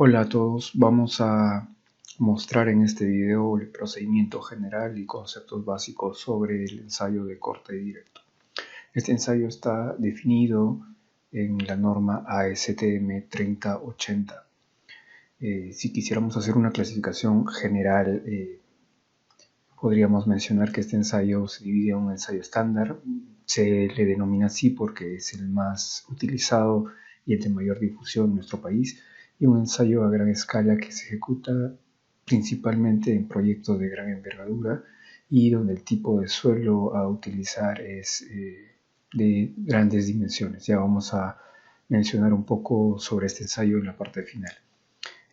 Hola a todos, vamos a mostrar en este video el procedimiento general y conceptos básicos sobre el ensayo de corte directo. Este ensayo está definido en la norma ASTM 3080. Si quisiéramos hacer una clasificación general, podríamos mencionar que este ensayo se divide en un ensayo estándar. Se le denomina así porque es el más utilizado y el de mayor difusión en nuestro país, y un ensayo a gran escala que se ejecuta principalmente en proyectos de gran envergadura y donde el tipo de suelo a utilizar es de grandes dimensiones. Ya vamos a mencionar un poco sobre este ensayo en la parte final.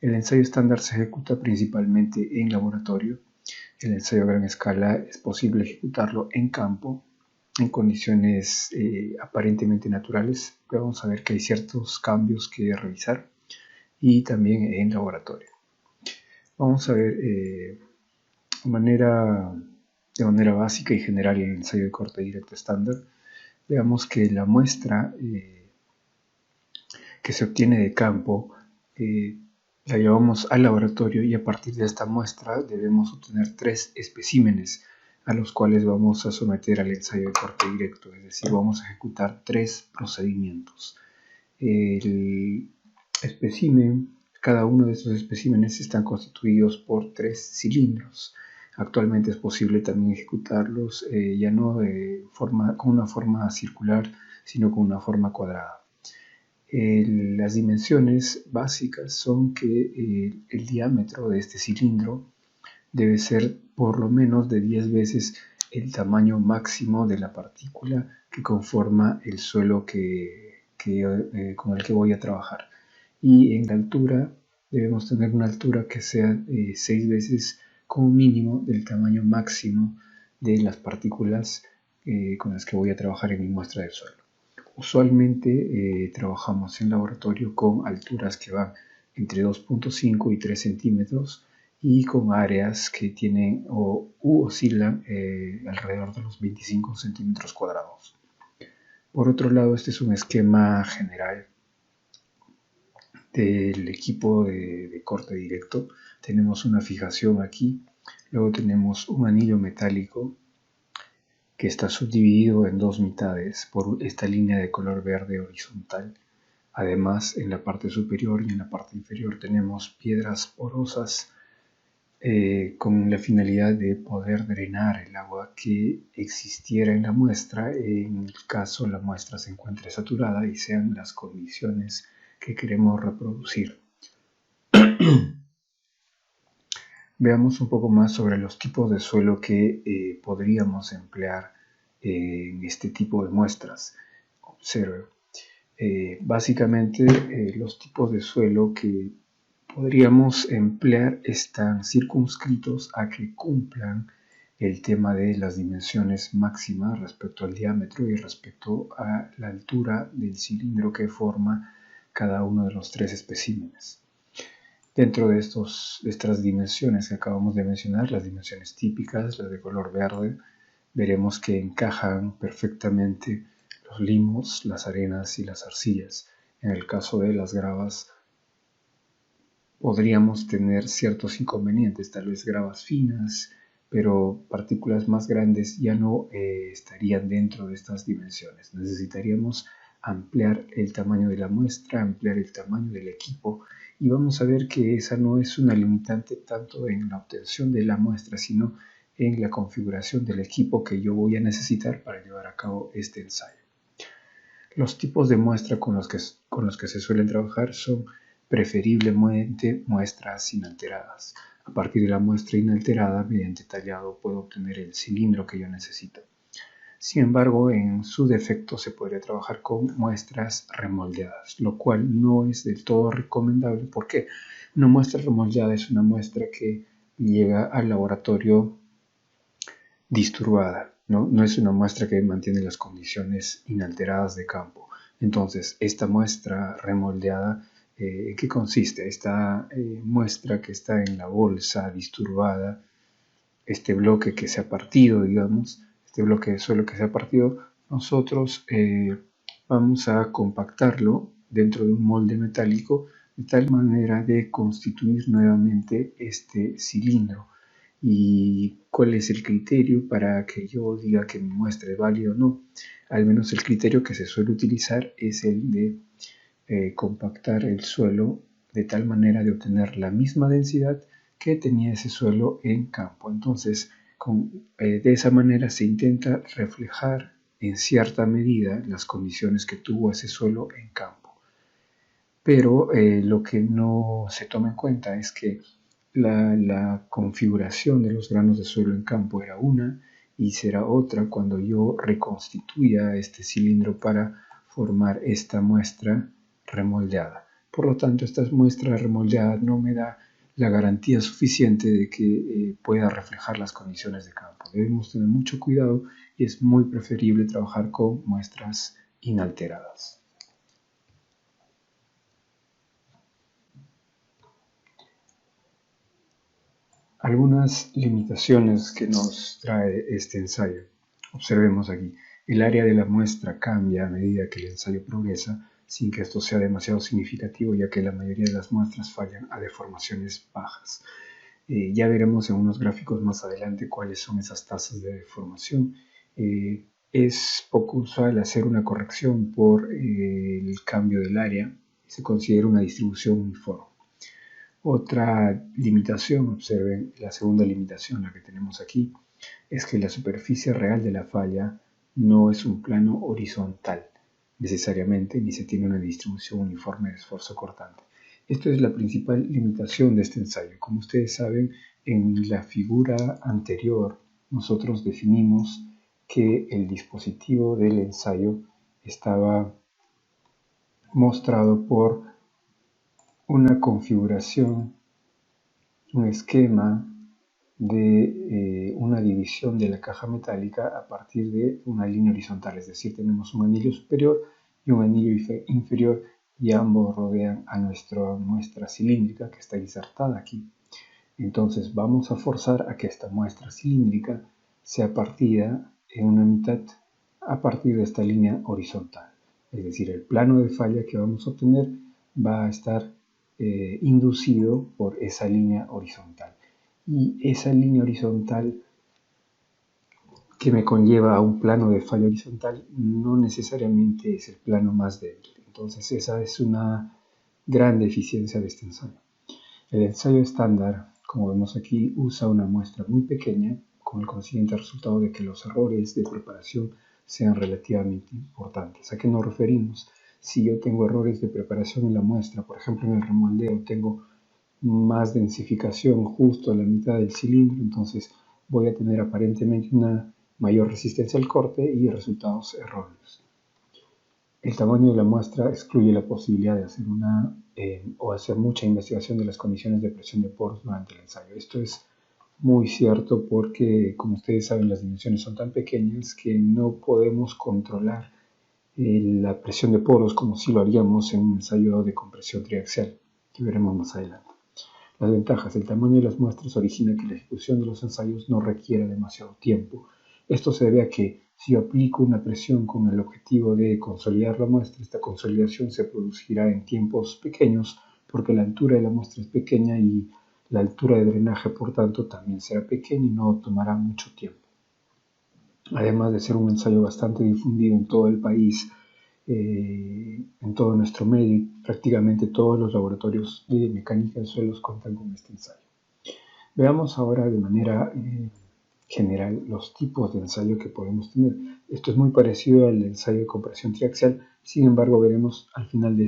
El ensayo estándar se ejecuta principalmente en laboratorio. El ensayo a gran escala es posible ejecutarlo en campo, en condiciones aparentemente naturales, pero vamos a ver que hay ciertos cambios que revisar, y también en laboratorio. Vamos a ver de manera básica y general el ensayo de corte directo estándar. Veamos que la muestra que se obtiene de campo la llevamos al laboratorio, y a partir de esta muestra debemos obtener 3 especímenes a los cuales vamos a someter al ensayo de corte directo, es decir, vamos a ejecutar 3 procedimientos. El espécimen, cada uno de estos especímenes están constituidos por 3 cilindros. Actualmente es posible también ejecutarlos ya no con una forma circular, sino con una forma cuadrada. Las dimensiones básicas son que el diámetro de este cilindro debe ser por lo menos de 10 veces el tamaño máximo de la partícula que conforma el suelo con el que voy a trabajar. Y en la altura debemos tener una altura que sea 6 veces como mínimo del tamaño máximo de las partículas con las que voy a trabajar en mi muestra de suelo. Usualmente trabajamos en laboratorio con alturas que van entre 2.5 y 3 centímetros y con áreas que tienen oscilan alrededor de los 25 centímetros cuadrados. Por otro lado, este es un esquema general del equipo de corte directo. Tenemos una fijación aquí, luego tenemos un anillo metálico que está subdividido en 2 mitades por esta línea de color verde horizontal. Además, en la parte superior y en la parte inferior tenemos piedras porosas con la finalidad de poder drenar el agua que existiera en la muestra en el caso la muestra se encuentre saturada y sean las condiciones que queremos reproducir. Veamos un poco más sobre los tipos de suelo que podríamos emplear en este tipo de muestras. Observe. Básicamente los tipos de suelo que podríamos emplear están circunscritos a que cumplan el tema de las dimensiones máximas respecto al diámetro y respecto a la altura del cilindro que forma cada uno de los 3 especímenes. Dentro de estas dimensiones que acabamos de mencionar, las dimensiones típicas, las de color verde, veremos que encajan perfectamente los limos, las arenas y las arcillas. En el caso de las gravas, podríamos tener ciertos inconvenientes, tal vez gravas finas, pero partículas más grandes ya no estarían dentro de estas dimensiones. Necesitaríamos ampliar el tamaño de la muestra, ampliar el tamaño del equipo, y vamos a ver que esa no es una limitante tanto en la obtención de la muestra, sino en la configuración del equipo que yo voy a necesitar para llevar a cabo este ensayo. Los tipos de muestra con los que se suelen trabajar son preferiblemente muestras inalteradas. A partir de la muestra inalterada, mediante tallado, puedo obtener el cilindro que yo necesito. Sin embargo, en su defecto se podría trabajar con muestras remoldeadas, lo cual no es del todo recomendable. ¿Por qué? Una muestra remoldeada es una muestra que llega al laboratorio disturbada, no es una muestra que mantiene las condiciones inalteradas de campo. Entonces, esta muestra remoldeada, ¿en qué consiste? Esta muestra que está en la bolsa disturbada, este bloque que se ha partido, digamos, este bloque de suelo que se ha partido, nosotros vamos a compactarlo dentro de un molde metálico de tal manera de constituir nuevamente este cilindro. ¿Y cuál es el criterio para que yo diga que mi muestra es válida o no? Al menos el criterio que se suele utilizar es el de compactar el suelo de tal manera de obtener la misma densidad que tenía ese suelo en campo. Entonces, de esa manera se intenta reflejar en cierta medida las condiciones que tuvo ese suelo en campo. Pero lo que no se toma en cuenta es que la configuración de los granos de suelo en campo era una y será otra cuando yo reconstituya este cilindro para formar esta muestra remoldeada. Por lo tanto, esta muestra remoldeada no me da la garantía suficiente de que pueda reflejar las condiciones de campo. Debemos tener mucho cuidado y es muy preferible trabajar con muestras inalteradas. Algunas limitaciones que nos trae este ensayo. Observemos aquí, el área de la muestra cambia a medida que el ensayo progresa, sin que esto sea demasiado significativo, ya que la mayoría de las muestras fallan a deformaciones bajas. Ya veremos en unos gráficos más adelante cuáles son esas tasas de deformación. Es poco usual hacer una corrección por el cambio del área, se considera una distribución uniforme. Otra limitación, observen la segunda limitación, la que tenemos aquí, es que la superficie real de la falla no es un plano horizontal necesariamente, ni se tiene una distribución uniforme de esfuerzo cortante. Esto es la principal limitación de este ensayo. Como ustedes saben, en la figura anterior nosotros definimos que el dispositivo del ensayo estaba mostrado por una configuración, un esquema de una división de la caja metálica a partir de una línea horizontal, es decir, tenemos un anillo superior y un anillo inferior y ambos rodean a nuestra muestra cilíndrica que está insertada aquí. Entonces vamos a forzar a que esta muestra cilíndrica sea partida en una mitad a partir de esta línea horizontal. Es decir, el plano de falla que vamos a obtener va a estar inducido por esa línea horizontal. Y esa línea horizontal que me conlleva a un plano de falla horizontal no necesariamente es el plano más débil. Entonces esa es una gran deficiencia de este ensayo. El ensayo estándar, como vemos aquí, usa una muestra muy pequeña con el consiguiente resultado de que los errores de preparación sean relativamente importantes. ¿A qué nos referimos? Si yo tengo errores de preparación en la muestra, por ejemplo en el remoldeo tengo más densificación justo a la mitad del cilindro, entonces voy a tener aparentemente una mayor resistencia al corte y resultados erróneos. El tamaño de la muestra excluye la posibilidad de hacer hacer mucha investigación de las condiciones de presión de poros durante el ensayo. Esto es muy cierto porque, como ustedes saben, las dimensiones son tan pequeñas que no podemos controlar la presión de poros como si lo haríamos en un ensayo de compresión triaxial, que veremos más adelante. Las ventajas: el tamaño de las muestras origina que la ejecución de los ensayos no requiera demasiado tiempo. Esto se debe a que si yo aplico una presión con el objetivo de consolidar la muestra, esta consolidación se producirá en tiempos pequeños porque la altura de la muestra es pequeña y la altura de drenaje, por tanto, también será pequeña y no tomará mucho tiempo. Además de ser un ensayo bastante difundido en todo el país, en todo nuestro medio, prácticamente todos los laboratorios de mecánica de suelos cuentan con este ensayo. Veamos ahora de manera general los tipos de ensayo que podemos tener. Esto es muy parecido al ensayo de compresión triaxial, sin embargo veremos al final de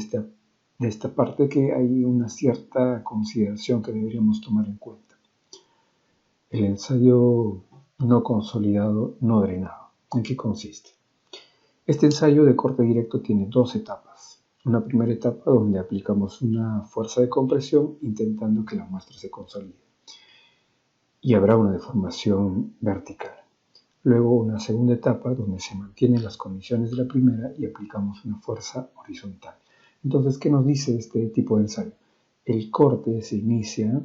esta parte que hay una cierta consideración que deberíamos tomar en cuenta. El ensayo no consolidado, no drenado. ¿En qué consiste? Este ensayo de corte directo tiene dos etapas. Una primera etapa donde aplicamos una fuerza de compresión intentando que la muestra se consolide y habrá una deformación vertical. Luego una segunda etapa donde se mantienen las condiciones de la primera y aplicamos una fuerza horizontal. Entonces, ¿qué nos dice este tipo de ensayo? El corte se inicia,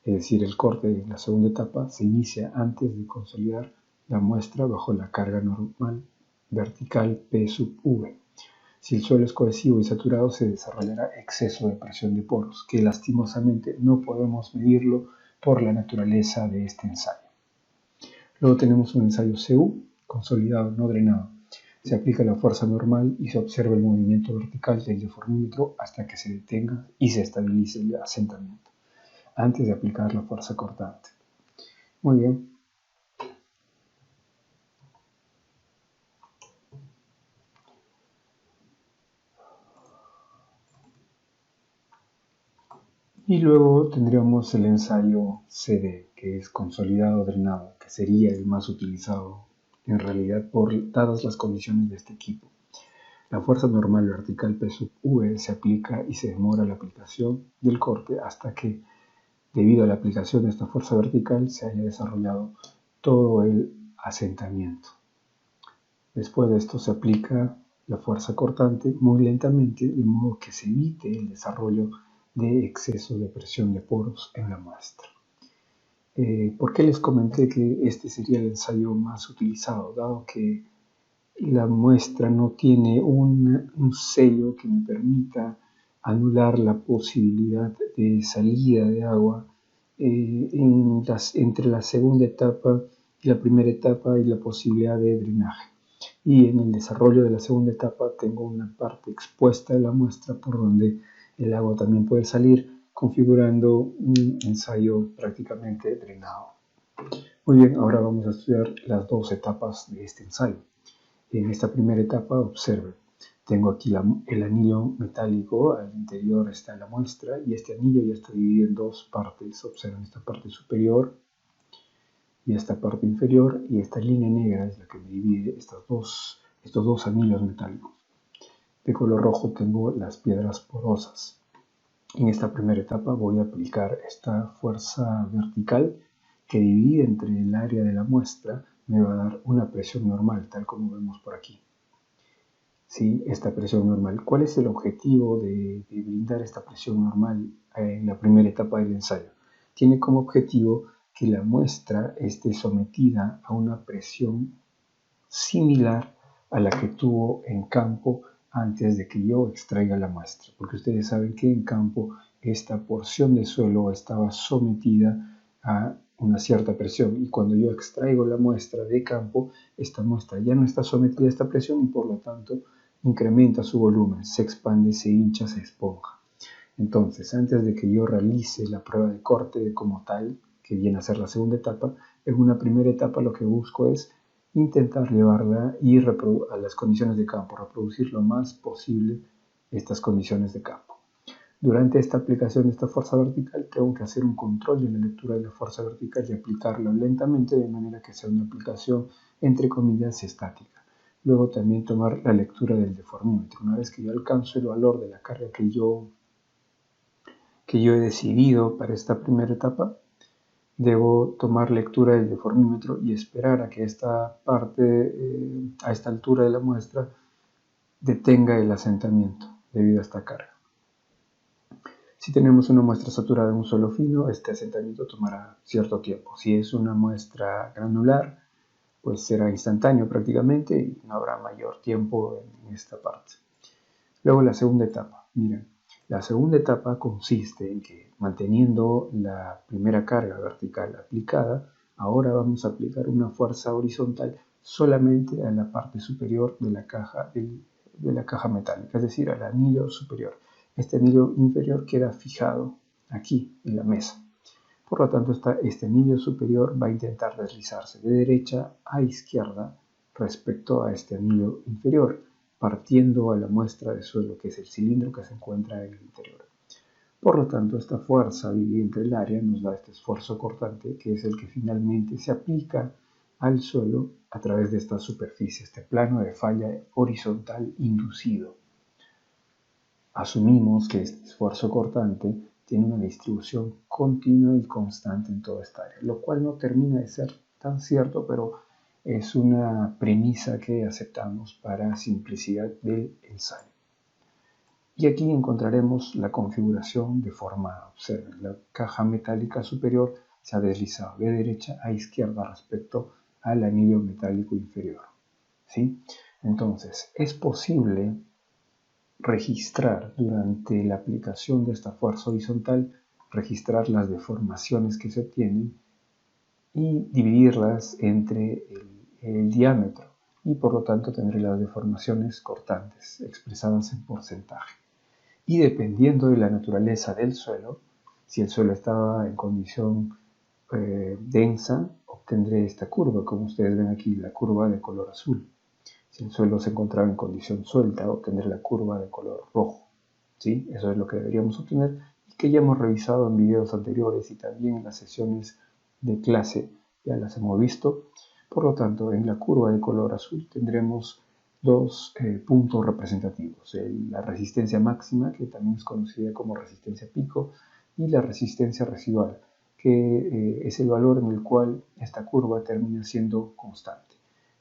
es decir, el corte de la segunda etapa se inicia antes de consolidar la muestra bajo la carga normal vertical P sub V. Si el suelo es cohesivo y saturado, se desarrollará exceso de presión de poros, que lastimosamente no podemos medirlo por la naturaleza de este ensayo. Luego tenemos un ensayo CU, consolidado no drenado. Se aplica la fuerza normal y se observa el movimiento vertical del deformímetro hasta que se detenga y se estabilice el asentamiento, antes de aplicar la fuerza cortante. Muy bien. Y luego tendríamos el ensayo CD, que es consolidado drenado, que sería el más utilizado en realidad dadas las condiciones de este equipo. La fuerza normal vertical P sub V se aplica y se demora la aplicación del corte hasta que, debido a la aplicación de esta fuerza vertical, se haya desarrollado todo el asentamiento. Después de esto se aplica la fuerza cortante muy lentamente, de modo que se evite el desarrollo de exceso de presión de poros en la muestra. ¿Por qué les comenté que este sería el ensayo más utilizado? Dado que la muestra no tiene un sello que me permita anular la posibilidad de salida de agua entre la segunda etapa y la primera etapa y la posibilidad de drenaje. Y en el desarrollo de la segunda etapa tengo una parte expuesta de la muestra por donde el agua también puede salir, configurando un ensayo prácticamente drenado. Muy bien, ahora vamos a estudiar las dos etapas de este ensayo. En esta primera etapa, observe, tengo aquí el anillo metálico, al interior está la muestra y este anillo ya está dividido en dos partes. Observen esta parte superior y esta parte inferior, y esta línea negra es la que me divide estos dos anillos metálicos. De color rojo tengo las piedras porosas. En esta primera etapa voy a aplicar esta fuerza vertical que divide entre el área de la muestra, me va a dar una presión normal, tal como vemos por aquí. ¿Sí? Esta presión normal. ¿Cuál es el objetivo de brindar esta presión normal en la primera etapa del ensayo? Tiene como objetivo que la muestra esté sometida a una presión similar a la que tuvo en campo antes de que yo extraiga la muestra, porque ustedes saben que en campo esta porción de suelo estaba sometida a una cierta presión, y cuando yo extraigo la muestra de campo, esta muestra ya no está sometida a esta presión y por lo tanto incrementa su volumen, se expande, se hincha, se esponja. Entonces, antes de que yo realice la prueba de corte como tal, que viene a ser la segunda etapa, en una primera etapa lo que busco es intentar llevarla y a las condiciones de campo, reproducir lo más posible estas condiciones de campo. Durante esta aplicación de esta fuerza vertical tengo que hacer un control de la lectura de la fuerza vertical y aplicarla lentamente de manera que sea una aplicación entre comillas estática. Luego también tomar la lectura del deformímetro. Una vez que yo alcanzo el valor de la carga que yo he decidido para esta primera etapa, debo tomar lectura del deformímetro y esperar a que esta parte, a esta altura de la muestra, detenga el asentamiento debido a esta carga. Si tenemos una muestra saturada en un suelo fino, este asentamiento tomará cierto tiempo. Si es una muestra granular, pues será instantáneo prácticamente y no habrá mayor tiempo en esta parte. Luego la segunda etapa. Miren, la segunda etapa consiste en que, manteniendo la primera carga vertical aplicada, ahora vamos a aplicar una fuerza horizontal solamente a la parte superior de la caja metálica, es decir, al anillo superior. Este anillo inferior queda fijado aquí en la mesa. Por lo tanto, este anillo superior va a intentar deslizarse de derecha a izquierda respecto a este anillo inferior, partiendo a la muestra de suelo, que es el cilindro que se encuentra en el interior. Por lo tanto, esta fuerza dividida entre el área nos da este esfuerzo cortante, que es el que finalmente se aplica al suelo a través de esta superficie, este plano de falla horizontal inducido. Asumimos que este esfuerzo cortante tiene una distribución continua y constante en toda esta área, lo cual no termina de ser tan cierto, pero es una premisa que aceptamos para simplicidad del ensayo. Y aquí encontraremos la configuración deformada. Observen, la caja metálica superior se ha deslizado de derecha a izquierda respecto al anillo metálico inferior. ¿Sí? Entonces, es posible registrar durante la aplicación de esta fuerza horizontal, registrar las deformaciones que se obtienen y dividirlas entre el diámetro, y por lo tanto tendré las deformaciones cortantes expresadas en porcentaje. Y dependiendo de la naturaleza del suelo, si el suelo estaba en condición densa, obtendré esta curva, como ustedes ven aquí, la curva de color azul. Si el suelo se encontraba en condición suelta, obtendré la curva de color rojo. ¿Sí? Eso es lo que deberíamos obtener y que ya hemos revisado en videos anteriores y también en las sesiones de clase, ya las hemos visto. Por lo tanto, en la curva de color azul tendremos dos puntos representativos, la resistencia máxima, que también es conocida como resistencia pico, y la resistencia residual, que es el valor en el cual esta curva termina siendo constante.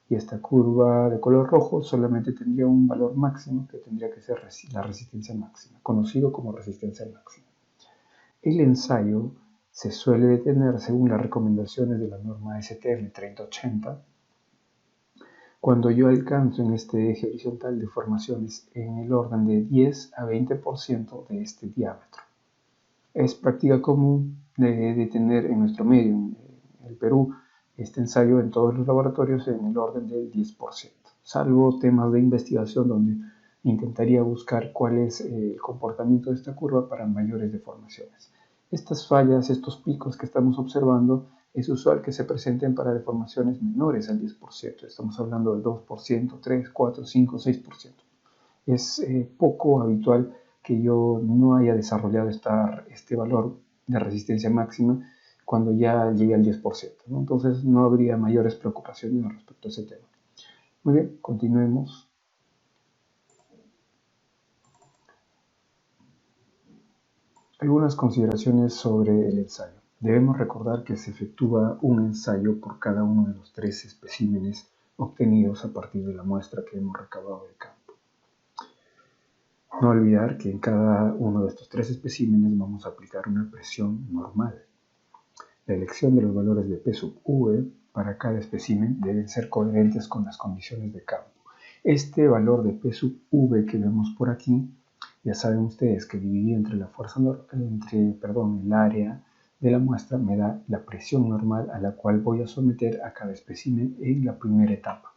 Y esta curva de color rojo solamente tendría un valor máximo, que tendría que ser la resistencia máxima, conocido como resistencia máxima. El ensayo se suele detener, según las recomendaciones de la norma STL 3080, cuando yo alcanzo en este eje horizontal deformaciones en el orden de 10 a 20% de este diámetro. Es práctica común de tener en nuestro medio, en el Perú, este ensayo en todos los laboratorios en el orden del 10%, salvo temas de investigación donde intentaría buscar cuál es el comportamiento de esta curva para mayores deformaciones. Estas fallas, estos picos que estamos observando, es usual que se presenten para deformaciones menores al 10%. Estamos hablando del 2%, 3, 4, 5, 6%. Es poco habitual que yo no haya desarrollado este valor de resistencia máxima cuando ya llegue al 10%, ¿no? Entonces no habría mayores preocupaciones respecto a ese tema. Muy bien, continuemos. Algunas consideraciones sobre el ensayo. Debemos recordar que se efectúa un ensayo por cada uno de los 3 especímenes obtenidos a partir de la muestra que hemos recabado del campo. No olvidar que en cada uno de estos 3 especímenes vamos a aplicar una presión normal. La elección de los valores de P sub V para cada espécimen deben ser coherentes con las condiciones de campo. Este valor de P sub V que vemos por aquí, ya saben ustedes que dividido entre el área de la muestra me da la presión normal a la cual voy a someter a cada espécimen en la primera etapa.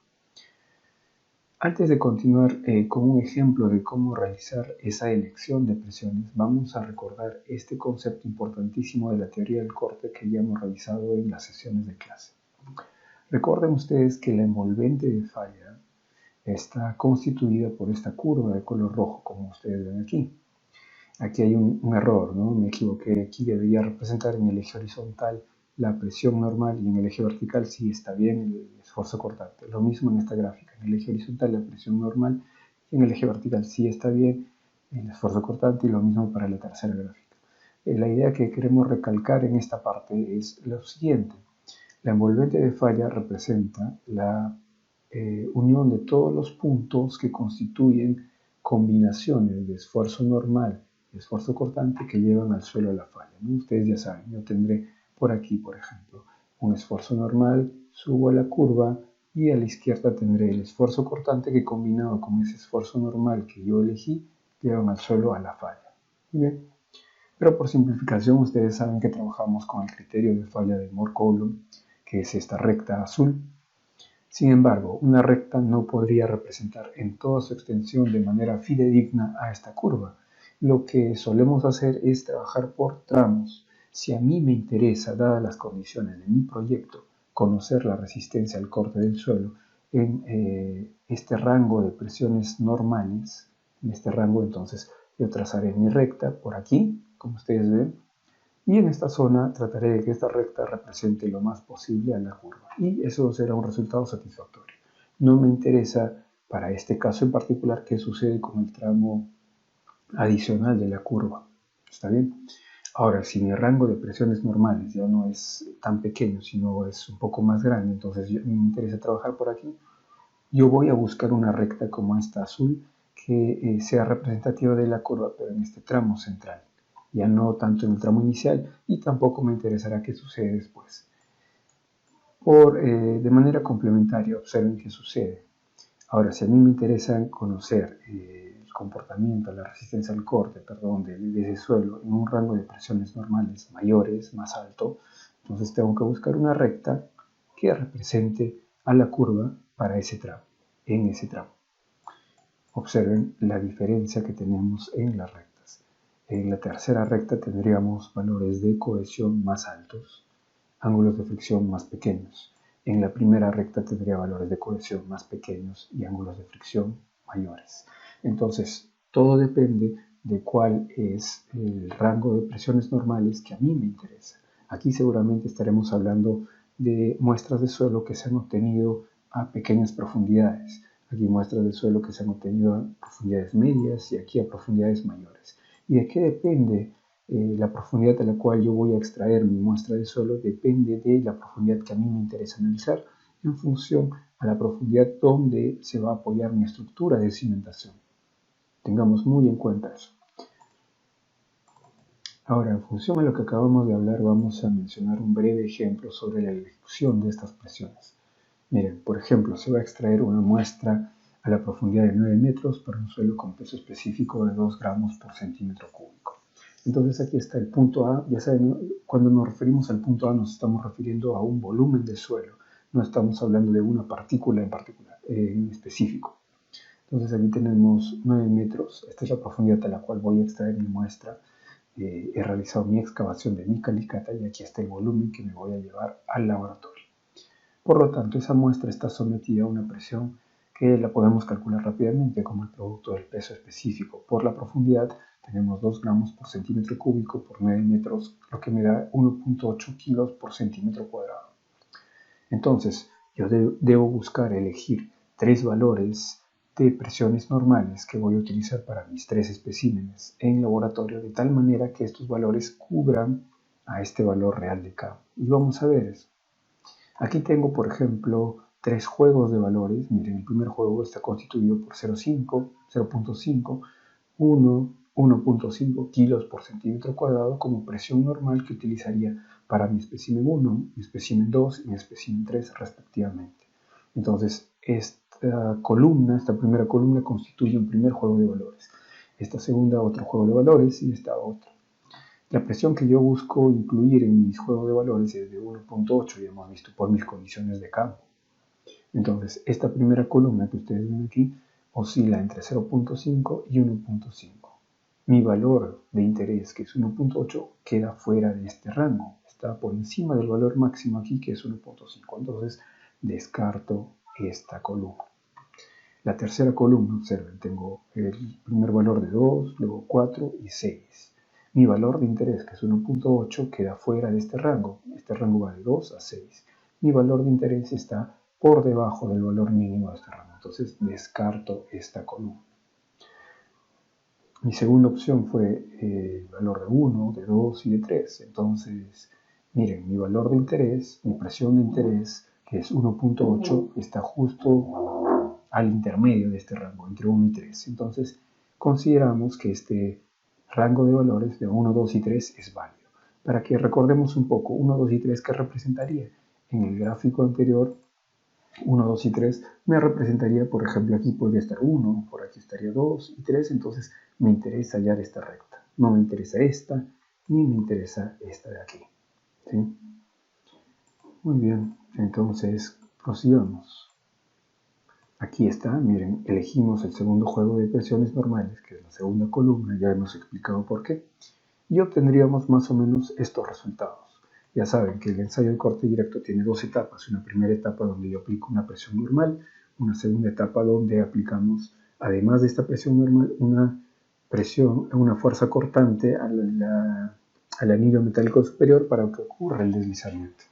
Antes de continuar con un ejemplo de cómo realizar esa elección de presiones, vamos a recordar este concepto importantísimo de la teoría del corte que ya hemos revisado en las sesiones de clase. Recuerden ustedes que la envolvente de falla está constituida por esta curva de color rojo, como ustedes ven aquí. Aquí hay un error, ¿no? Me equivoqué. Aquí debería representar en el eje horizontal la presión normal y en el eje vertical sí está bien el esfuerzo cortante. Lo mismo en esta gráfica. En el eje horizontal la presión normal y en el eje vertical sí está bien el esfuerzo cortante, y lo mismo para la tercera gráfica. La idea que queremos recalcar en esta parte es lo siguiente. La envolvente de falla representa la unión de todos los puntos que constituyen combinaciones de esfuerzo normal y esfuerzo cortante que llevan al suelo de la falla, ¿no? Ustedes ya saben, yo tendré por aquí, por ejemplo, un esfuerzo normal, subo a la curva y a la izquierda tendré el esfuerzo cortante que combinado con ese esfuerzo normal que yo elegí, llevan al suelo a la falla. Bien. Pero por simplificación ustedes saben que trabajamos con el criterio de falla de Moore-Coulomb, que es esta recta azul. Sin embargo, una recta no podría representar en toda su extensión de manera fidedigna a esta curva. Lo que solemos hacer es trabajar por tramos. Si a mí me interesa, dadas las condiciones de mi proyecto, conocer la resistencia al corte del suelo en este rango de presiones normales, en este rango entonces yo trazaré mi recta por aquí, como ustedes ven, y en esta zona trataré de que esta recta represente lo más posible a la curva, y eso será un resultado satisfactorio. No me interesa para este caso en particular qué sucede con el tramo adicional de la curva. ¿Está bien? Ahora, si mi rango de presiones normales ya no es tan pequeño, sino es un poco más grande, entonces me interesa trabajar por aquí, yo voy a buscar una recta como esta azul que sea representativa de la curva, pero en este tramo central, ya no tanto en el tramo inicial, y tampoco me interesará qué sucede después. De manera complementaria, observen qué sucede. Ahora, si a mí me interesa conocer el comportamiento, la resistencia al corte, perdón, de ese suelo en un rango de presiones normales mayores, más alto, entonces tengo que buscar una recta que represente a la curva para ese tramo, en ese tramo. Observen la diferencia que tenemos en las rectas. En la tercera recta tendríamos valores de cohesión más altos, ángulos de fricción más pequeños. En la primera recta tendría valores de cohesión más pequeños y ángulos de fricción mayores. Entonces, todo depende de cuál es el rango de presiones normales que a mí me interesa. Aquí seguramente estaremos hablando de muestras de suelo que se han obtenido a pequeñas profundidades. Aquí muestras de suelo que se han obtenido a profundidades medias y aquí a profundidades mayores. ¿Y de qué depende la profundidad a la cual yo voy a extraer mi muestra de suelo? Depende de la profundidad que a mí me interesa analizar en función a la profundidad donde se va a apoyar mi estructura de cimentación. Tengamos muy en cuenta eso. Ahora, en función a lo que acabamos de hablar, vamos a mencionar un breve ejemplo sobre la ejecución de estas presiones. Miren, por ejemplo, se va a extraer una muestra a la profundidad de 9 metros para un suelo con peso específico de 2 gramos por centímetro cúbico. Entonces aquí está el punto A. Ya saben, cuando nos referimos al punto A nos estamos refiriendo a un volumen de suelo. No estamos hablando de una partícula en particular, en específico. Entonces aquí tenemos 9 metros. Esta es la profundidad a la cual voy a extraer mi muestra. He realizado mi excavación de mi calicata y aquí está el volumen que me voy a llevar al laboratorio. Por lo tanto, esa muestra está sometida a una presión que la podemos calcular rápidamente como el producto del peso específico. Por la profundidad tenemos 2 gramos por centímetro cúbico por 9 metros, lo que me da 1.8 kilos por centímetro cuadrado. Entonces, yo debo buscar elegir 3 valores de presiones normales que voy a utilizar para mis 3 especímenes en laboratorio, de tal manera que estos valores cubran a este valor real de K. Y vamos a ver eso. Aquí tengo, por ejemplo, 3 juegos de valores. Miren, el primer juego está constituido por 0.5, 0.5, 1, 1.5 kilos por centímetro cuadrado como presión normal que utilizaría para mi espécimen 1, mi espécimen 2 y mi espécimen 3 respectivamente. Entonces, esta primera columna constituye un primer juego de valores. Esta segunda, otro juego de valores y esta otra. La presión que yo busco incluir en mis juegos de valores es de 1.8, ya hemos visto, por mis condiciones de campo. Entonces, esta primera columna que ustedes ven aquí oscila entre 0.5 y 1.5. Mi valor de interés, que es 1.8, queda fuera de este rango. Está por encima del valor máximo aquí, que es 1.5. Entonces, descarto esta columna. La tercera columna, observen, tengo el primer valor de 2, luego 4 y 6. Mi valor de interés, que es 1.8, queda fuera de este rango. Este rango va de 2 a 6. Mi valor de interés está por debajo del valor mínimo de este rango. Entonces descarto esta columna. Mi segunda opción fue el valor de 1, de 2 y de 3. Entonces, miren, mi valor de interés, mi presión de interés, que es 1.8, está justo al intermedio de este rango, entre 1 y 3. Entonces, consideramos que este rango de valores de 1, 2 y 3 es válido. Para que recordemos un poco, 1, 2 y 3, ¿qué representaría? En el gráfico anterior, 1, 2 y 3 me representaría, por ejemplo, aquí podría estar 1, por aquí estaría 2 y 3, entonces me interesa hallar esta recta. No me interesa esta, ni me interesa esta de aquí. ¿Sí? Muy bien, entonces prosigamos. Aquí está, miren, elegimos el segundo juego de presiones normales, que es la segunda columna, ya hemos explicado por qué, y obtendríamos más o menos estos resultados. Ya saben que el ensayo de corte directo tiene 2 etapas, una primera etapa donde yo aplico una presión normal, una segunda etapa donde aplicamos, además de esta presión normal, una fuerza cortante al anillo metálico superior para que ocurra el deslizamiento.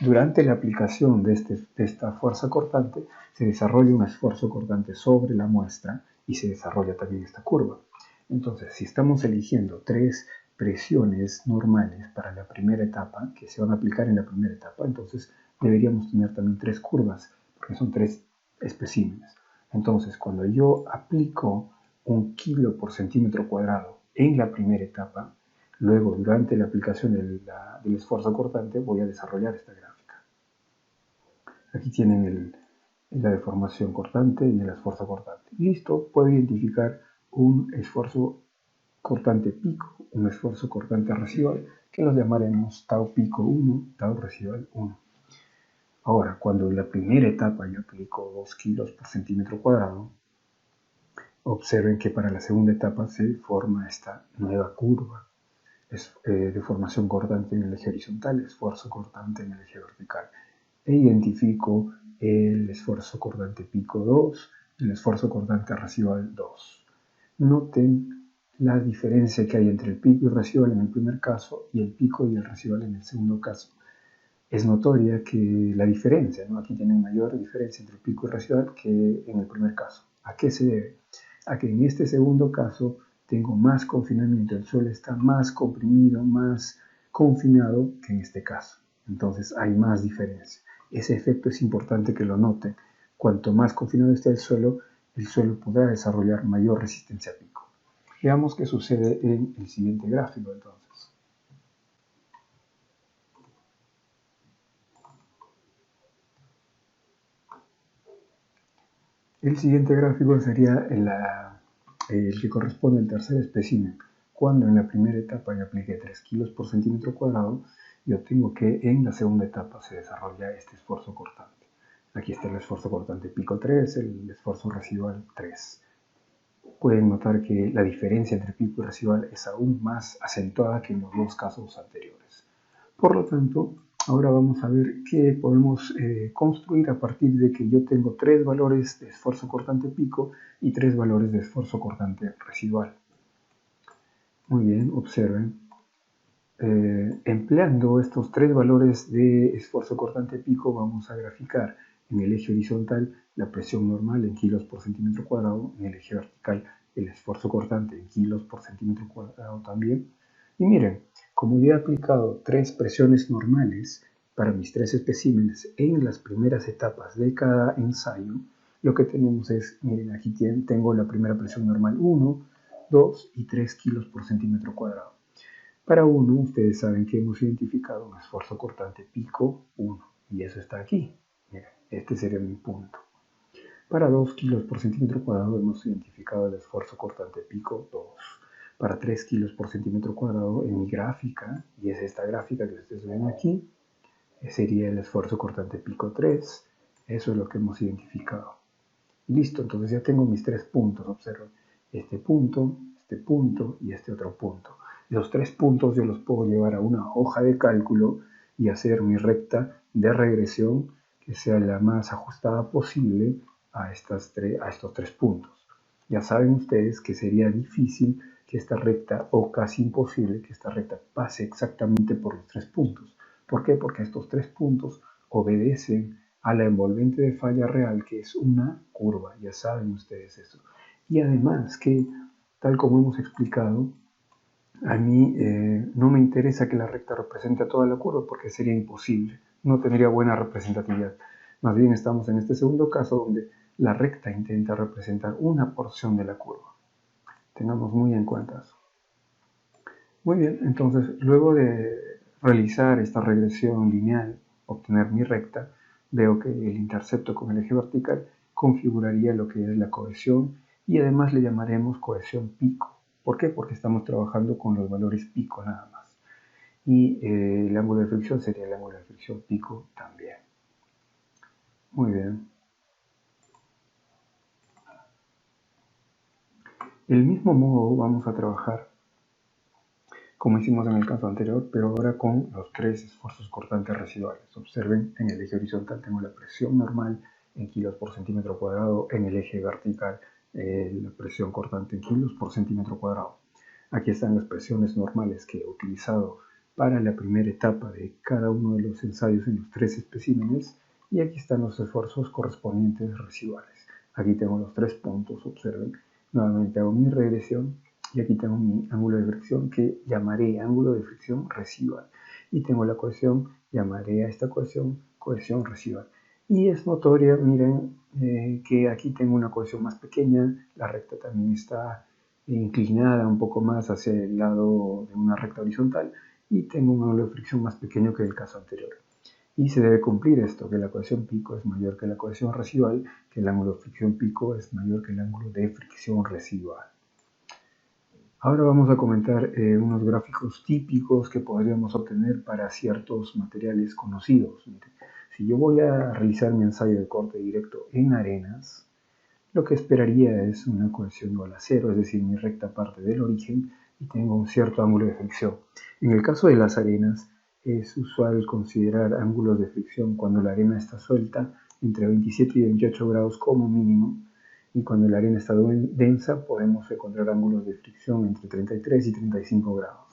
Durante la aplicación de esta fuerza cortante se desarrolla un esfuerzo cortante sobre la muestra y se desarrolla también esta curva. Entonces, si estamos eligiendo 3 presiones normales para la primera etapa, que se van a aplicar en la primera etapa, entonces deberíamos tener también 3 curvas, porque son 3 especímenes. Entonces, cuando yo aplico 1 kilo por centímetro cuadrado en la primera etapa, luego durante la aplicación del esfuerzo cortante voy a desarrollar esta gráfica. Aquí tienen la deformación cortante y el esfuerzo cortante. Listo, puedo identificar un esfuerzo cortante pico, un esfuerzo cortante residual, que los llamaremos tau pico 1, tau residual 1. Ahora, cuando en la primera etapa yo aplico 2 kilos por centímetro cuadrado, observen que para la segunda etapa se forma esta nueva curva de formación cortante en el eje horizontal, esfuerzo cortante en el eje vertical. E identifico el esfuerzo cortante pico 2, el esfuerzo cortante residual 2. Noten la diferencia que hay entre el pico y residual en el primer caso y el pico y el residual en el segundo caso. Es notoria que la diferencia, ¿no? Aquí tienen mayor diferencia entre el pico y residual que en el primer caso. ¿A qué se debe? A que en este segundo caso tengo más confinamiento, el suelo está más comprimido, más confinado que en este caso. Entonces hay más diferencia. Ese efecto es importante que lo noten. Cuanto más confinado esté el suelo podrá desarrollar mayor resistencia a pico. Veamos qué sucede en el siguiente gráfico entonces. El siguiente gráfico sería el que corresponde al tercer espécimen. Cuando en la primera etapa yo apliqué 3 kilos por centímetro cuadrado, yo tengo que en la segunda etapa se desarrolla este esfuerzo cortante. Aquí está el esfuerzo cortante pico 3, el esfuerzo residual 3. Pueden notar que la diferencia entre pico y residual es aún más acentuada que en los dos casos anteriores. Por lo tanto, ahora vamos a ver qué podemos construir a partir de que yo tengo 3 valores de esfuerzo cortante pico y 3 valores de esfuerzo cortante residual. Muy bien, observen. Empleando estos 3 valores de esfuerzo cortante pico, vamos a graficar en el eje horizontal la presión normal en kilos por centímetro cuadrado, en el eje vertical el esfuerzo cortante en kilos por centímetro cuadrado también. Y miren, como ya he aplicado 3 presiones normales para mis 3 especímenes en las primeras etapas de cada ensayo, lo que tenemos es, miren, aquí tengo la primera presión normal 1, 2 y 3 kilos por centímetro cuadrado. Para 1, ustedes saben que hemos identificado un esfuerzo cortante pico 1, y eso está aquí. Miren, este sería mi punto. Para 2 kilos por centímetro cuadrado hemos identificado el esfuerzo cortante pico 2. Para 3 kilos por centímetro cuadrado en mi gráfica, y es esta gráfica que ustedes ven aquí, sería el esfuerzo cortante pico 3. Eso es lo que hemos identificado. Listo, entonces ya tengo mis 3 puntos. Observen, este punto y este otro punto. Los 3 puntos yo los puedo llevar a una hoja de cálculo y hacer mi recta de regresión que sea la más ajustada posible a estos 3 puntos. Ya saben ustedes que sería difícil que esta recta, o casi imposible que esta recta pase exactamente por los 3 puntos. ¿Por qué? Porque estos 3 puntos obedecen a la envolvente de falla real, que es una curva, ya saben ustedes eso. Y además que, tal como hemos explicado, a mí no me interesa que la recta represente a toda la curva porque sería imposible, no tendría buena representatividad. Más bien estamos en este segundo caso donde la recta intenta representar una porción de la curva. Tengamos muy en cuenta eso. Muy bien, entonces luego de realizar esta regresión lineal, obtener mi recta, veo que el intercepto con el eje vertical configuraría lo que es la cohesión y además le llamaremos cohesión pico. ¿Por qué? Porque estamos trabajando con los valores pico nada más. Y el ángulo de fricción sería el ángulo de fricción pico también. Muy bien. Del mismo modo vamos a trabajar como hicimos en el caso anterior, pero ahora con los 3 esfuerzos cortantes residuales. Observen, en el eje horizontal tengo la presión normal en kilos por centímetro cuadrado, en el eje vertical la presión cortante en kilos por centímetro cuadrado. Aquí están las presiones normales que he utilizado para la primera etapa de cada uno de los ensayos en los 3 especímenes, y aquí están los esfuerzos correspondientes residuales. Aquí tengo los 3 puntos, observen. Nuevamente hago mi regresión y aquí tengo mi ángulo de fricción que llamaré ángulo de fricción residual. Y tengo la cohesión, llamaré a esta cohesión cohesión residual. Y es notoria, miren, que aquí tengo una cohesión más pequeña, la recta también está inclinada un poco más hacia el lado de una recta horizontal y tengo un ángulo de fricción más pequeño que el caso anterior. Y se debe cumplir esto, que la cohesión pico es mayor que la cohesión residual, que el ángulo de fricción pico es mayor que el ángulo de fricción residual. Ahora vamos a comentar unos gráficos típicos que podríamos obtener para ciertos materiales conocidos. Si yo voy a realizar mi ensayo de corte directo en arenas, lo que esperaría es una cohesión igual a cero, es decir, mi recta parte del origen y tengo un cierto ángulo de fricción. En el caso de las arenas, es usual considerar ángulos de fricción cuando la arena está suelta entre 27 y 28 grados como mínimo, y cuando la arena está densa podemos encontrar ángulos de fricción entre 33 y 35 grados.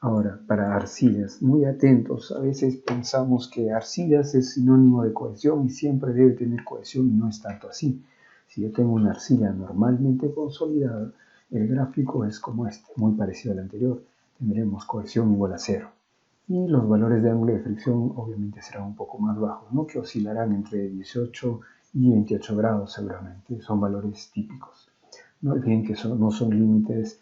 Ahora, para arcillas, muy atentos, a veces pensamos que arcillas es sinónimo de cohesión y siempre debe tener cohesión y no es tanto así. Si yo tengo una arcilla normalmente consolidada, el gráfico es como este, muy parecido al anterior. Tendremos cohesión igual a cero. Y los valores de ángulo de fricción obviamente serán un poco más bajos, ¿no? Que oscilarán entre 18 y 28 grados seguramente. Son valores típicos. No olviden que no son límites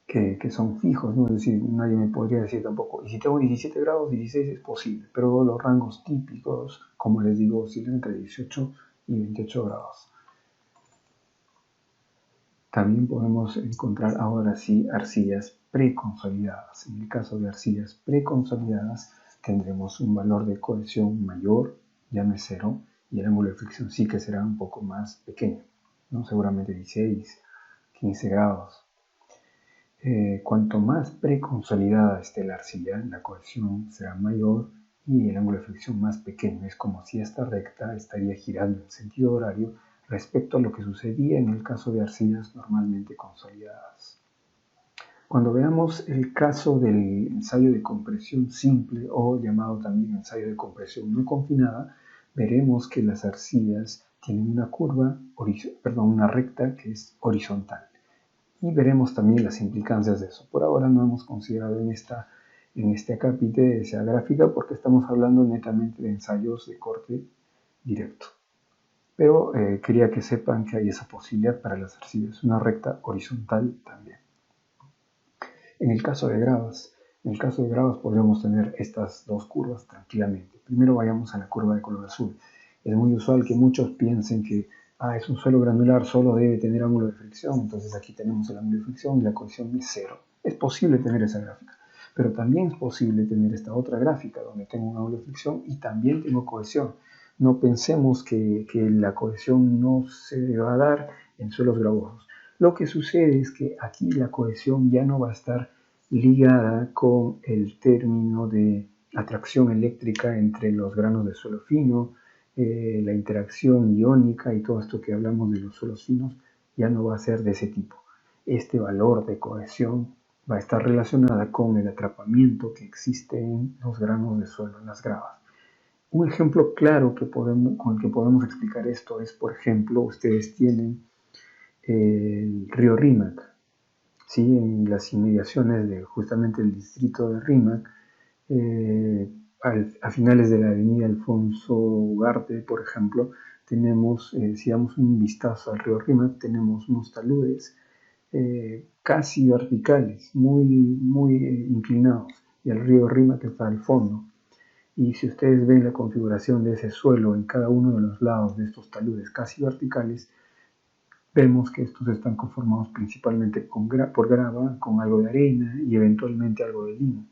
que son fijos, ¿no? Es decir, nadie me podría decir tampoco, y si tengo 17 grados, 16 es posible, pero los rangos típicos, como les digo, oscilan entre 18 y 28 grados. También podemos encontrar ahora sí arcillas preconsolidadas. En el caso de arcillas preconsolidadas tendremos un valor de cohesión mayor, ya no es cero, y el ángulo de fricción sí que será un poco más pequeño, ¿no? Seguramente 16, 15 grados. Cuanto más preconsolidada esté la arcilla, la cohesión será mayor y el ángulo de fricción más pequeño. Es como si esta recta estaría girando en sentido horario respecto a lo que sucedía en el caso de arcillas normalmente consolidadas. Cuando veamos el caso del ensayo de compresión simple o llamado también ensayo de compresión no confinada, veremos que las arcillas tienen una recta que es horizontal. Y veremos también las implicancias de eso. Por ahora no hemos considerado en este acápite esa gráfica porque estamos hablando netamente de ensayos de corte directo. Pero quería que sepan que hay esa posibilidad para las arcillas, una recta horizontal también. En el caso de gravas podríamos tener estas dos curvas tranquilamente. Primero vayamos a la curva de color azul. Es muy usual que muchos piensen que es un suelo granular, solo debe tener ángulo de fricción, entonces aquí tenemos el ángulo de fricción y la cohesión es cero. Es posible tener esa gráfica, pero también es posible tener esta otra gráfica donde tengo un ángulo de fricción y también tengo cohesión. No pensemos que la cohesión no se va a dar en suelos gravosos. Lo que sucede es que aquí la cohesión ya no va a estar ligada con el término de atracción eléctrica entre los granos de suelo fino, la interacción iónica y todo esto que hablamos de los suelos finos ya no va a ser de ese tipo. Este valor de cohesión va a estar relacionada con el atrapamiento que existe en los granos de suelo, en las gravas. Un ejemplo claro con el que podemos explicar esto es, por ejemplo, ustedes tienen el río Rímac, ¿sí? En las inmediaciones de justamente el distrito de Rímac, a finales de la avenida Alfonso Ugarte, por ejemplo, tenemos, si damos un vistazo al río Rímac, tenemos unos taludes casi verticales, muy inclinados, y el río Rímac está al fondo. Y si ustedes ven la configuración de ese suelo en cada uno de los lados de estos taludes casi verticales, vemos que estos están conformados principalmente por grava, con algo de arena y eventualmente algo de limo.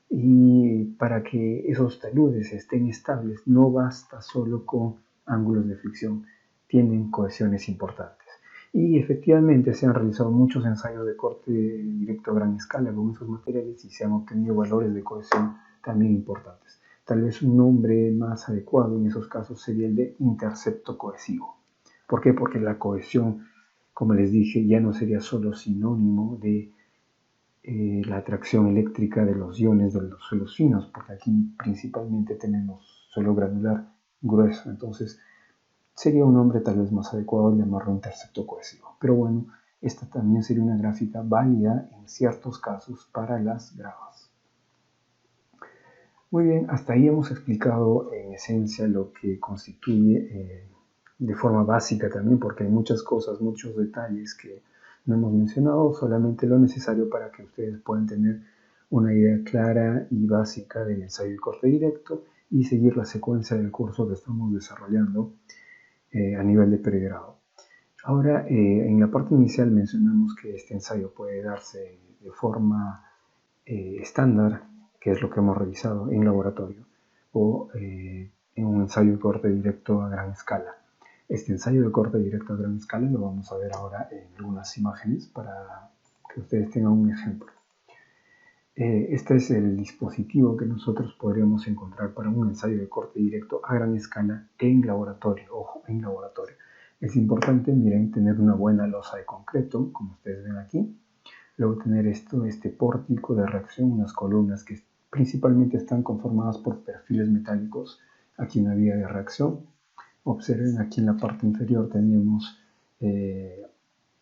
Y para que esos taludes estén estables no basta solo con ángulos de fricción, tienen cohesiones importantes. Y efectivamente se han realizado muchos ensayos de corte directo a gran escala con esos materiales y se han obtenido valores de cohesión también importantes. Tal vez un nombre más adecuado en esos casos sería el de intercepto cohesivo. ¿Por qué? Porque la cohesión, como les dije, ya no sería solo sinónimo de la atracción eléctrica de los iones de los suelos finos, porque aquí principalmente tenemos suelo granular grueso, entonces sería un nombre tal vez más adecuado llamarlo intercepto cohesivo. Pero bueno, esta también sería una gráfica válida en ciertos casos para las gravas. Muy bien, hasta ahí hemos explicado en esencia lo que constituye de forma básica también, porque hay muchas cosas, muchos detalles que no hemos mencionado, solamente lo necesario para que ustedes puedan tener una idea clara y básica del ensayo de corte directo y seguir la secuencia del curso que estamos desarrollando a nivel de pregrado. Ahora, en la parte inicial mencionamos que este ensayo puede darse de forma estándar, que es lo que hemos revisado en laboratorio, o en un ensayo de corte directo a gran escala. Este ensayo de corte directo a gran escala lo vamos a ver ahora en algunas imágenes para que ustedes tengan un ejemplo. Este es el dispositivo que nosotros podríamos encontrar para un ensayo de corte directo a gran escala en laboratorio. Ojo, en laboratorio. Es importante, miren, tener una buena losa de concreto, como ustedes ven aquí. Luego tener este pórtico de reacción, unas columnas que principalmente están conformadas por perfiles metálicos aquí en la vía de reacción. Observen aquí en la parte inferior tenemos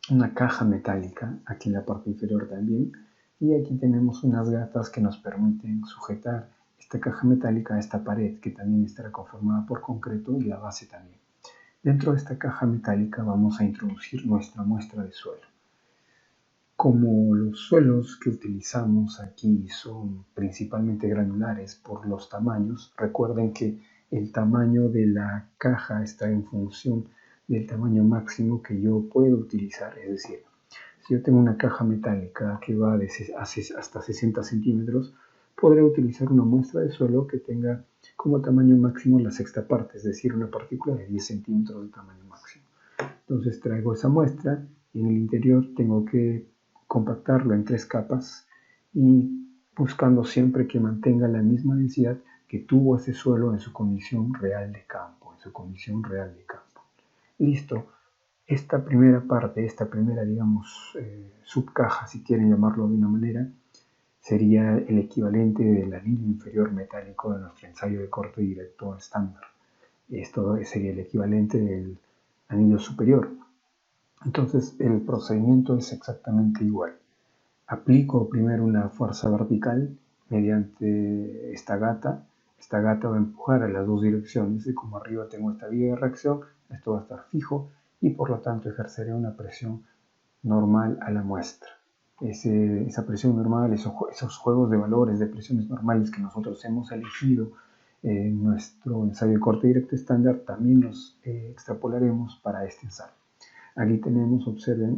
una caja metálica, aquí en la parte inferior también, y aquí tenemos unas gatas que nos permiten sujetar esta caja metálica a esta pared, que también estará conformada por concreto y la base también. Dentro de esta caja metálica vamos a introducir nuestra muestra de suelo. Como los suelos que utilizamos aquí son principalmente granulares por los tamaños, recuerden que el tamaño de la caja está en función del tamaño máximo que yo puedo utilizar. Es decir, si yo tengo una caja metálica que va hasta 60 centímetros, podré utilizar una muestra de suelo que tenga como tamaño máximo la sexta parte, es decir, una partícula de 10 centímetros de tamaño máximo. Entonces traigo esa muestra y en el interior tengo que compactarlo en 3 capas y buscando siempre que mantenga la misma densidad que tuvo ese suelo en su condición real de campo, Listo. Esta primera parte, esta primera, digamos, subcaja, si quieren llamarlo de una manera, sería el equivalente del anillo inferior metálico de nuestro ensayo de corte directo estándar. Esto sería el equivalente del anillo superior. Entonces, el procedimiento es exactamente igual. Aplico primero una fuerza vertical mediante esta gata. Esta gata va a empujar a las dos direcciones y como arriba tengo esta vía de reacción, esto va a estar fijo y por lo tanto ejerceré una presión normal a la muestra. Esa presión normal, esos juegos de valores de presiones normales que nosotros hemos elegido en nuestro ensayo de corte directo estándar, también los extrapolaremos para este ensayo. Aquí tenemos, observen,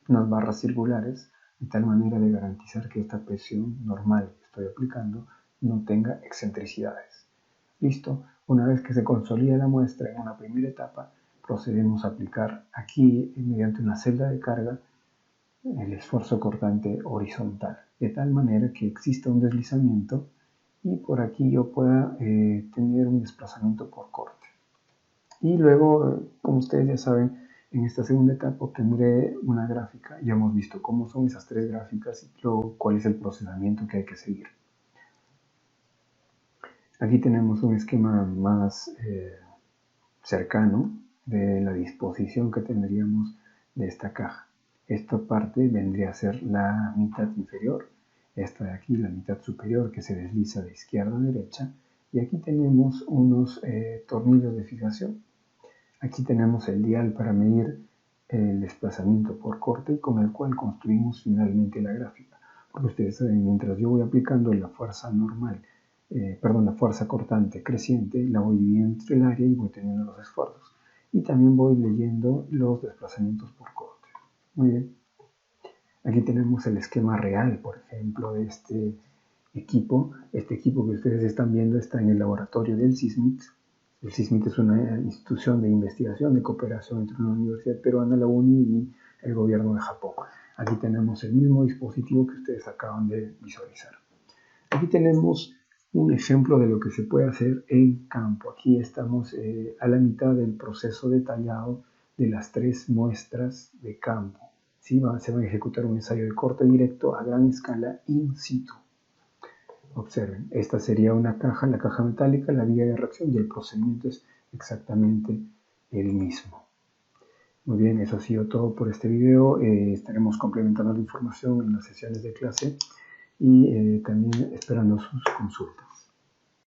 unas barras circulares, de tal manera de garantizar que esta presión normal que estoy aplicando no tenga excentricidades. Listo, una vez que se consolida la muestra en una primera etapa, procedemos a aplicar aquí, mediante una celda de carga, el esfuerzo cortante horizontal, de tal manera que exista un deslizamiento y por aquí yo pueda tener un desplazamiento por corte. Y luego, como ustedes ya saben, en esta segunda etapa obtendré una gráfica. Ya hemos visto cómo son esas 3 gráficas y luego cuál es el procesamiento que hay que seguir. Aquí tenemos un esquema más cercano de la disposición que tendríamos de esta caja. Esta parte vendría a ser la mitad inferior, esta de aquí la mitad superior que se desliza de izquierda a derecha, y aquí tenemos unos tornillos de fijación. Aquí tenemos el dial para medir el desplazamiento por corte y con el cual construimos finalmente la gráfica. Porque ustedes saben, mientras yo voy aplicando la fuerza normal, la fuerza cortante creciente, la voy dividiendo entre el área y voy teniendo los esfuerzos. Y también voy leyendo los desplazamientos por corte. Muy bien. Aquí tenemos el esquema real, por ejemplo, de este equipo. Este equipo que ustedes están viendo está en el laboratorio del SISMIT. El SISMIT es una institución de investigación, de cooperación entre una universidad peruana, la UNI, y el gobierno de Japón. Aquí tenemos el mismo dispositivo que ustedes acaban de visualizar. Aquí tenemos un ejemplo de lo que se puede hacer en campo. Aquí estamos a la mitad del proceso detallado de las 3 muestras de campo. ¿Sí? Se va a ejecutar un ensayo de corte directo a gran escala in situ. Observen, esta sería una caja, la caja metálica, la vía de reacción y el procedimiento es exactamente el mismo. Muy bien, eso ha sido todo por este video. Estaremos complementando la información en las sesiones de clase y también esperando sus consultas.